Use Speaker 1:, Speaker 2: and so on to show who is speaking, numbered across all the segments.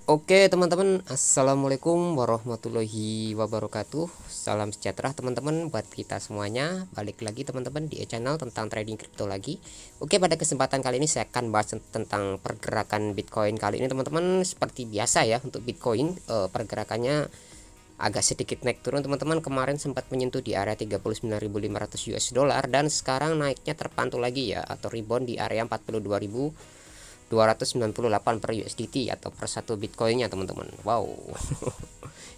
Speaker 1: Oke teman-teman, assalamualaikum warahmatullahi wabarakatuh. Salam sejahtera teman-teman buat kita semuanya. Balik lagi teman-teman di channel tentang trading kripto lagi. Oke, pada kesempatan kali ini saya akan bahas tentang pergerakan Bitcoin kali ini teman-teman. Seperti biasa ya, untuk Bitcoin pergerakannya agak sedikit naik turun teman-teman. Kemarin sempat menyentuh di area 39.500 US dollar dan sekarang naiknya terpantul lagi ya, atau rebound di area 42.298 per USDT atau per satu Bitcoinnya teman-teman. Wow.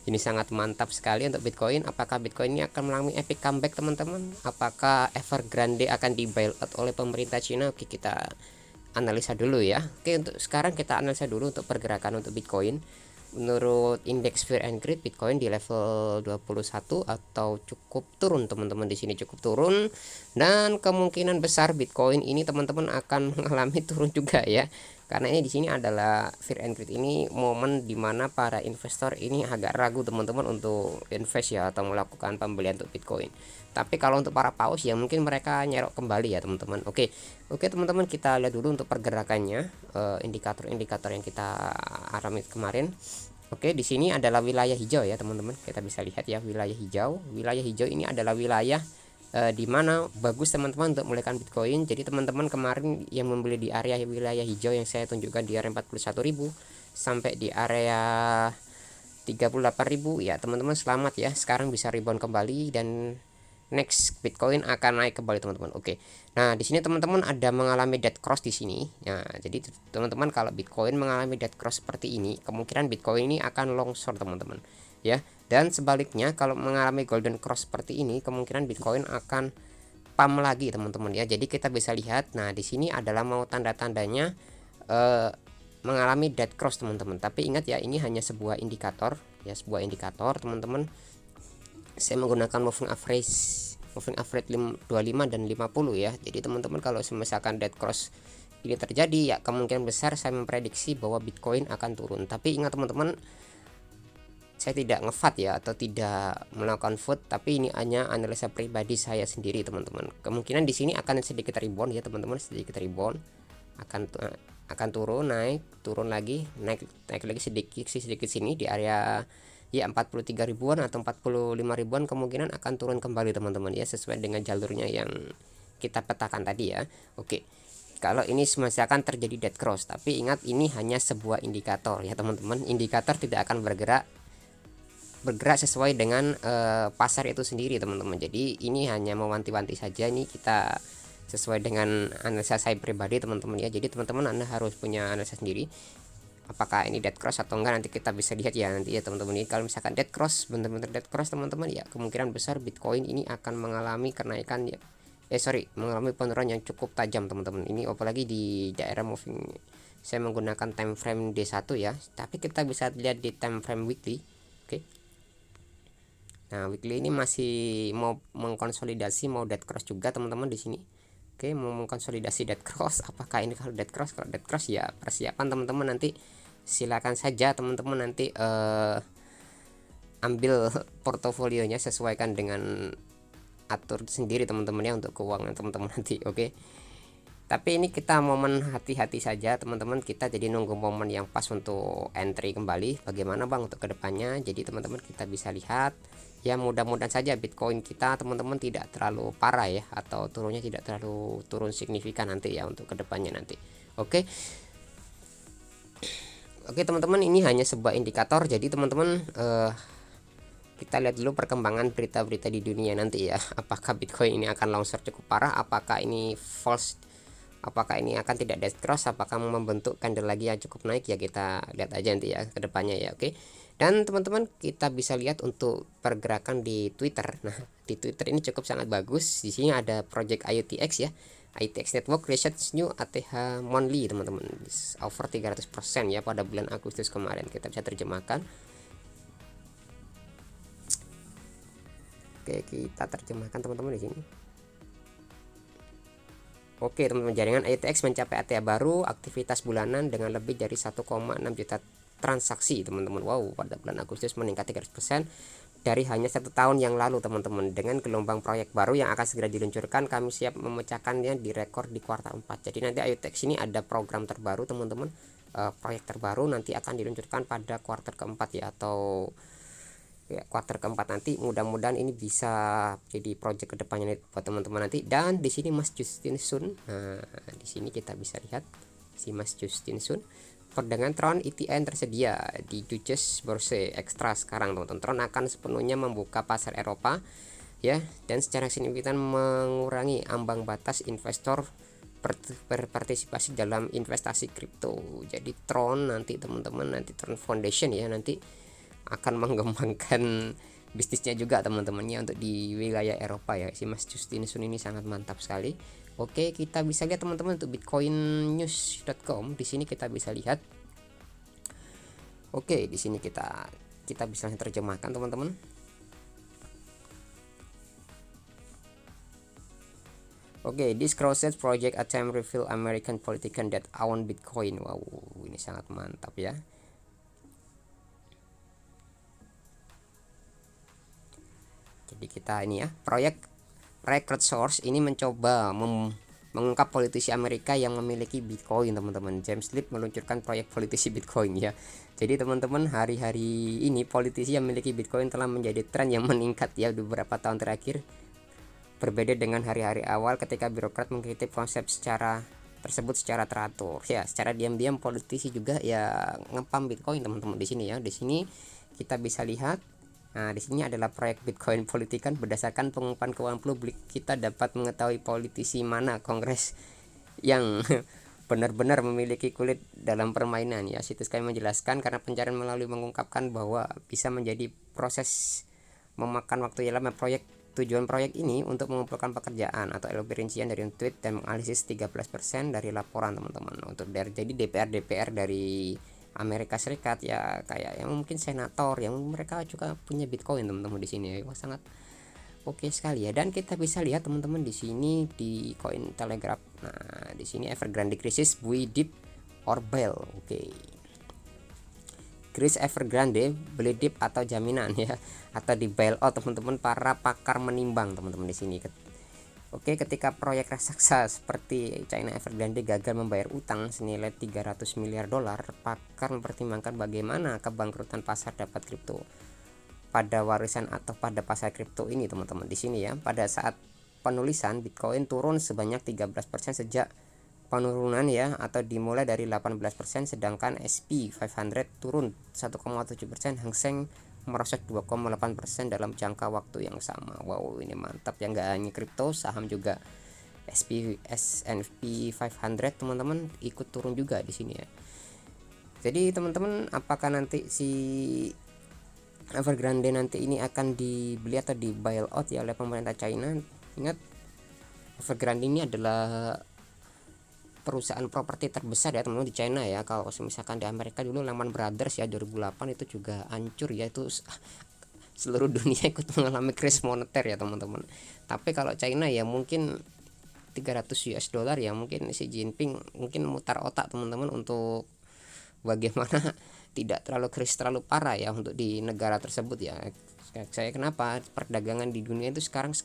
Speaker 1: Ini sangat mantap sekali untuk Bitcoin. Apakah Bitcoin ini akan mengalami epic comeback teman-teman? Apakah Evergrande akan di bailout oleh pemerintah Cina? Oke, kita analisa dulu ya. Oke, untuk sekarang kita analisa dulu untuk pergerakan untuk Bitcoin. Menurut indeks Fear and Greed, Bitcoin di level 21 atau cukup turun teman-teman, di sini cukup turun, dan kemungkinan besar Bitcoin ini teman-teman akan mengalami turun juga ya. Karena ini di sini adalah Fear and Greed, ini momen dimana para investor ini agak ragu teman-teman untuk invest ya, atau melakukan pembelian untuk Bitcoin. Tapi kalau untuk para paus ya mungkin mereka nyerok kembali ya teman-teman. Oke teman-teman, kita lihat dulu untuk pergerakannya, indikator-indikator yang kita alami kemarin. Oke, di sini adalah wilayah hijau ya teman-teman. Kita bisa lihat ya, wilayah hijau. Wilayah hijau ini adalah wilayah di mana bagus teman-teman untuk mulaikan Bitcoin. Jadi teman-teman kemarin yang membeli di area wilayah hijau yang saya tunjukkan di area 41.000 sampai di area 38.000 ya teman-teman, selamat ya. Sekarang bisa rebound kembali dan next Bitcoin akan naik kembali teman-teman. Oke. Nah, di sini teman-teman ada mengalami dead cross di sini. Nah, jadi teman-teman kalau Bitcoin mengalami dead cross seperti ini, kemungkinan Bitcoin ini akan longsor teman-teman. Ya. Dan sebaliknya kalau mengalami golden cross seperti ini, kemungkinan Bitcoin akan pump lagi teman-teman ya. Jadi kita bisa lihat, nah di sini adalah mau tanda-tandanya mengalami dead cross teman-teman. Tapi ingat ya, ini hanya sebuah indikator ya, sebuah indikator teman-teman. Saya menggunakan moving average 25 dan 50 ya. Jadi teman-teman kalau misalkan dead cross ini terjadi ya, kemungkinan besar saya memprediksi bahwa Bitcoin akan turun. Tapi ingat teman-teman, saya tidak ngevat ya, atau tidak melakukan vote, tapi ini hanya analisa pribadi saya sendiri teman-teman. Kemungkinan di sini akan sedikit rebound ya teman-teman, sedikit rebound, akan turun, naik, turun lagi, naik lagi sedikit sini di area ya 43 ribuan atau 45 ribuan, kemungkinan akan turun kembali teman-teman ya, sesuai dengan jalurnya yang kita petakan tadi ya. Oke, kalau ini misalkan terjadi dead cross, tapi ingat ini hanya sebuah indikator ya teman-teman. Indikator tidak akan bergerak sesuai dengan pasar itu sendiri teman-teman. Jadi ini hanya mewanti-wanti saja, ini kita sesuai dengan analisa saya pribadi teman-teman ya. Jadi teman-teman Anda harus punya analisa sendiri, apakah ini dead cross atau enggak, nanti kita bisa lihat ya nanti ya teman-teman. Ini kalau misalkan dead cross, benar-benar dead cross teman-teman ya, kemungkinan besar Bitcoin ini akan mengalami kenaikan ya, mengalami penurunan yang cukup tajam teman-teman. Ini apalagi di daerah moving, saya menggunakan time frame D1 ya, tapi kita bisa lihat di time frame weekly. Oke. Nah, weekly ini masih mau mengkonsolidasi, mau dead cross juga teman-teman di sini. Oke, mau mengkonsolidasi dead cross. Apakah ini kalau dead cross? Kalau dead cross ya persiapan teman-teman, nanti silakan saja teman-teman nanti ambil portofolionya, sesuaikan dengan atur sendiri teman-teman ya untuk keuangan teman-teman nanti. Oke. Tapi ini kita momen hati-hati saja teman-teman, kita jadi nunggu momen yang pas untuk entry kembali. Bagaimana bang untuk kedepannya? Jadi teman-teman kita bisa lihat ya, mudah-mudahan saja Bitcoin kita teman-teman tidak terlalu parah ya, atau turunnya tidak terlalu turun signifikan nanti ya untuk kedepannya nanti. Oke. Oke teman-teman, ini hanya sebuah indikator. Jadi teman-teman kita lihat dulu perkembangan berita-berita di dunia nanti ya. Apakah Bitcoin ini akan longsor cukup parah? Apakah ini false? Apakah ini akan tidak dead cross? Apakah membentuk candle lagi yang cukup naik ya? Kita lihat aja nanti ya ke depannya ya. Oke. Dan teman-teman kita bisa lihat untuk pergerakan di Twitter. Nah, di Twitter ini cukup sangat bagus. Di sini ada project IOTX ya. ITX Network Research New ATH Monthly teman-teman, over 300% ya pada bulan Agustus kemarin. Kita bisa terjemahkan. Oke, kita terjemahkan teman-teman di sini. Oke teman-teman, jaringan ITX mencapai ATH baru, aktivitas bulanan dengan lebih dari 1,6 juta transaksi teman-teman. Wow, pada bulan Agustus meningkat 300% dari hanya 1 tahun yang lalu teman-teman. Dengan gelombang proyek baru yang akan segera diluncurkan, kami siap memecahkannya di rekor di kuartal 4. Jadi nanti ITX ini ada program terbaru teman-teman, proyek terbaru nanti akan diluncurkan pada kuartal keempat ya, atau ya kuartal keempat nanti. Mudah-mudahan ini bisa jadi proyek kedepannya buat teman-teman nanti. Dan di sini Mas Justin Sun, nah di sini kita bisa lihat si Mas Justin Sun, perdagangan Tron ETN tersedia di Deutsche Börse Extra sekarang teman-teman. Tron akan sepenuhnya membuka pasar Eropa ya, dan secara signifikan mengurangi ambang batas investor berpartisipasi dalam investasi kripto. Jadi Tron nanti teman-teman, nanti Tron Foundation ya nanti akan mengembangkan bisnisnya juga teman-temannya untuk di wilayah Eropa ya. Si Mas Justin Sun ini sangat mantap sekali. Oke, kita bisa lihat teman-teman untuk bitcoinnews.com. Di sini kita bisa lihat. Oke, di sini kita bisa terjemahkan teman-teman. Oke, this crosses project attempt reveal American politician that own Bitcoin. Wow, ini sangat mantap ya. Jadi kita ini ya, proyek Record Source ini mencoba mengungkap politisi Amerika yang memiliki Bitcoin teman-teman. James Lip meluncurkan proyek politisi Bitcoin ya. Jadi teman-teman, hari-hari ini politisi yang memiliki Bitcoin telah menjadi tren yang meningkat ya beberapa tahun terakhir. Berbeda dengan hari-hari awal ketika birokrat mengkritik konsep tersebut secara teratur. Ya, secara diam-diam politisi juga ya ngepam Bitcoin teman-teman di sini ya. Di sini kita bisa lihat. Nah, di sini adalah proyek Bitcoin Politikan. Berdasarkan pengumpulan keuangan publik, kita dapat mengetahui politisi mana Kongres yang benar-benar memiliki kulit dalam permainan ya. Situs kami menjelaskan karena pencarian melalui mengungkapkan bahwa bisa menjadi proses memakan waktu yang lama. Tujuan proyek ini untuk mengumpulkan pekerjaan atau rincian dari tweet dan menganalisis 13% dari laporan teman-teman. Untuk jadi DPR dari Amerika Serikat ya, kayak yang mungkin senator yang mereka juga punya Bitcoin teman-teman di sini ya. Wah, sangat oke sekali ya. Dan kita bisa lihat teman-teman di sini di Cointelegraph. Nah, di sini Evergrande krisis buy dip or bail. Oke. Krisis Evergrande beli dip atau jaminan ya, atau di bailout teman-teman. Para pakar menimbang teman-teman di sini. Oke, ketika proyek raksasa seperti China Evergrande gagal membayar utang senilai 300 miliar dolar, pakar mempertimbangkan bagaimana kebangkrutan pasar dapat kripto pada warisan atau pada pasar kripto ini teman-teman di sini ya. Pada saat penulisan, Bitcoin turun sebanyak 13% sejak penurunan ya, atau dimulai dari 18%, sedangkan SP500 turun 1,7%, Hang Seng merosot 2,8% dalam jangka waktu yang sama. Wow, ini mantap ya, nggak hanya kripto, saham juga S&P 500 teman-teman ikut turun juga di sini ya. Jadi teman-teman, apakah nanti si Evergrande nanti ini akan dibeli atau di bailout ya oleh pemerintah China? Ingat, Evergrande ini adalah perusahaan properti terbesar ya teman-teman di China ya. Kalau misalkan di Amerika dulu Lehman Brothers ya 2008 itu juga hancur ya, itu seluruh dunia ikut mengalami krisis moneter ya teman-teman. Tapi kalau China ya mungkin 300 US dollar ya, mungkin si Jinping mungkin mutar otak teman-teman untuk bagaimana tidak terlalu krisis terlalu parah ya untuk di negara tersebut ya. Saya kenapa perdagangan di dunia itu sekarang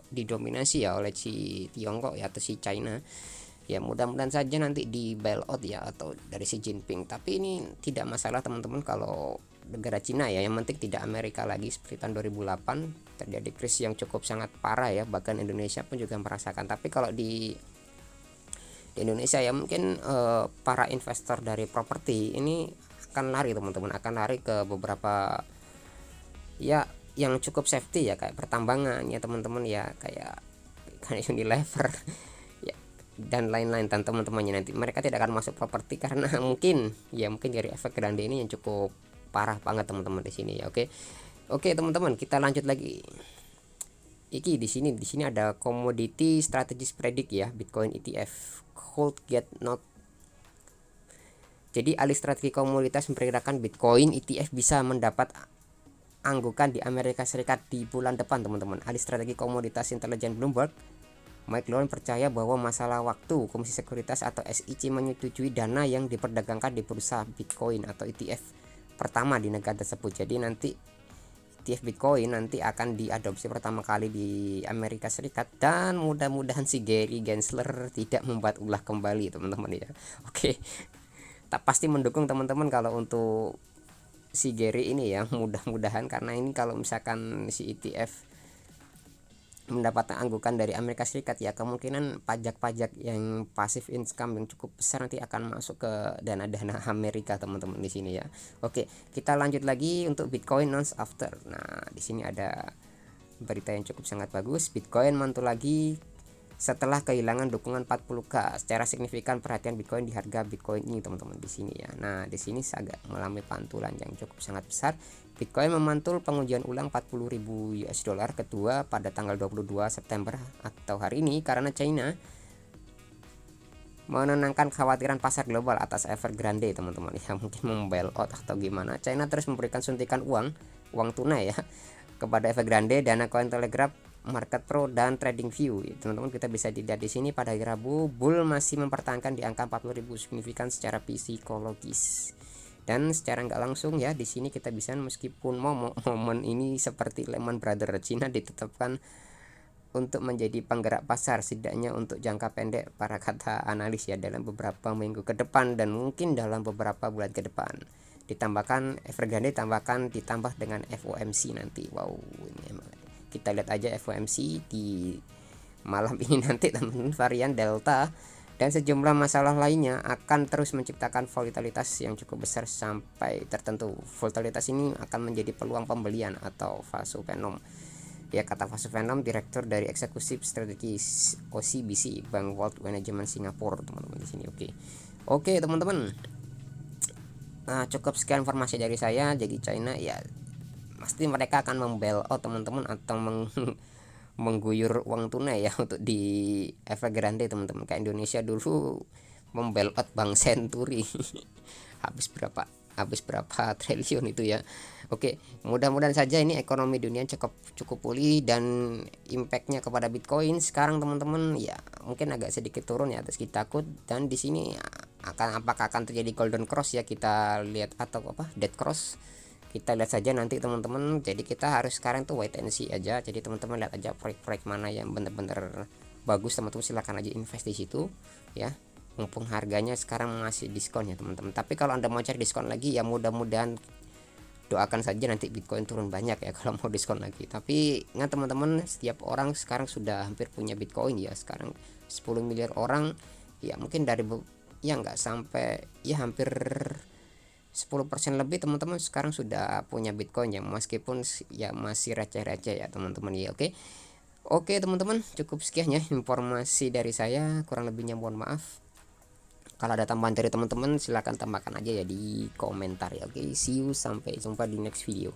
Speaker 1: didominasi ya oleh si Tiongkok ya, atau si China. Ya mudah-mudahan saja nanti di bailout ya atau dari si Jinping. Tapi ini tidak masalah teman-teman kalau negara Cina ya, yang penting tidak Amerika lagi seperti tahun 2008 terjadi krisis yang cukup sangat parah ya, bahkan Indonesia pun juga merasakan. Tapi kalau di Indonesia ya mungkin para investor dari properti ini akan lari teman-teman, akan lari ke beberapa ya yang cukup safety ya, kayak pertambangan ya teman-teman ya, kayak Unilever dan lain-lain teman-temannya. Nanti mereka tidak akan masuk properti karena mungkin dari efek Grande ini yang cukup parah banget teman-teman di sini ya. Oke teman-teman, kita lanjut lagi. Di sini ada commodity strategis predict ya, Bitcoin ETF hold get not. Jadi alih strategi komoditas memperkirakan Bitcoin ETF bisa mendapat anggukan di Amerika Serikat di bulan depan teman-teman. Alih strategi komoditas intelijen Bloomberg Mike Lone percaya bahwa masalah waktu Komisi Sekuritas atau SEC menyetujui dana yang diperdagangkan di bursa Bitcoin atau ETF pertama di negara tersebut. Jadi nanti ETF Bitcoin nanti akan diadopsi pertama kali di Amerika Serikat, dan mudah-mudahan si Gary Gensler tidak membuat ulah kembali teman-teman ya. tak pasti mendukung teman-teman kalau untuk si Gary ini ya, mudah-mudahan, karena ini kalau misalkan si ETF mendapatkan anggukan dari Amerika Serikat ya, kemungkinan pajak-pajak yang pasif income yang cukup besar nanti akan masuk ke dana-dana Amerika teman-teman di sini ya. Oke, kita lanjut lagi untuk Bitcoin months after. Nah, di sini ada berita yang cukup sangat bagus. Bitcoin mantul lagi setelah kehilangan dukungan 40k. Secara signifikan perhatian Bitcoin di harga Bitcoin ini teman-teman di sini ya. Nah, di sini agak mengalami pantulan yang cukup sangat besar. Bitcoin memantul pengujian ulang 40.000 US dollar kedua pada tanggal 22 September atau hari ini karena China menenangkan kekhawatiran pasar global atas Evergrande teman-teman ya, mungkin membail out atau gimana. China terus memberikan suntikan uang tunai ya kepada Evergrande, dana Cointelegraph, Market Pro, dan TradingView. Teman-teman, kita bisa dilihat di sini pada hari Rabu, bull masih mempertahankan di angka 40.000 signifikan secara psikologis. Dan secara nggak langsung ya, di sini kita bisa, meskipun momen ini seperti Lehman Brothers, Cina ditetapkan untuk menjadi penggerak pasar setidaknya untuk jangka pendek para kata analis ya, dalam beberapa minggu ke depan dan mungkin dalam beberapa bulan ke depan. Ditambahkan Evergrande ditambah dengan FOMC nanti. Wow, ini kita lihat aja FOMC di malam ini nanti teman-teman. Varian Delta dan sejumlah masalah lainnya akan terus menciptakan volatilitas yang cukup besar sampai tertentu. Volatilitas ini akan menjadi peluang pembelian atau vasovenom ya, kata vasovenom, direktur dari eksekutif strategis OCBC Bank World Management Singapura teman-teman di sini. Oke teman-teman. Nah, cukup sekian informasi dari saya. Jadi China ya pasti mereka akan membail out teman-teman, atau mengguyur uang tunai ya untuk di Evergrande teman-teman. Kayak Indonesia dulu membail out Bank Senturi habis berapa triliun itu ya. Oke, mudah-mudahan saja ini ekonomi dunia cukup pulih dan impactnya kepada Bitcoin sekarang teman-teman ya mungkin agak sedikit turun ya, atas kita takut. Dan di sini apakah akan terjadi golden cross ya, kita lihat, atau dead cross, kita lihat saja nanti teman-teman. Jadi kita harus sekarang tuh wait and see aja. Jadi teman-teman lihat aja proyek-proyek mana yang bener-bener bagus, teman-teman silahkan aja invest di situ ya, mumpung harganya sekarang masih diskon ya teman-teman. Tapi kalau Anda mau cari diskon lagi ya mudah-mudahan doakan saja nanti Bitcoin turun banyak ya kalau mau diskon lagi. Tapi ingat teman-teman, setiap orang sekarang sudah hampir punya Bitcoin ya. Sekarang 10 miliar orang ya, mungkin dari ya nggak sampai ya, hampir 10% lebih teman-teman sekarang sudah punya Bitcoin ya, meskipun ya masih receh-receh ya teman-teman ya. Oke teman-teman, cukup sekian ya informasi dari saya, kurang lebihnya mohon maaf. Kalau ada tambahan dari teman-teman silahkan tambahkan aja ya di komentar ya. See you, sampai jumpa di next video.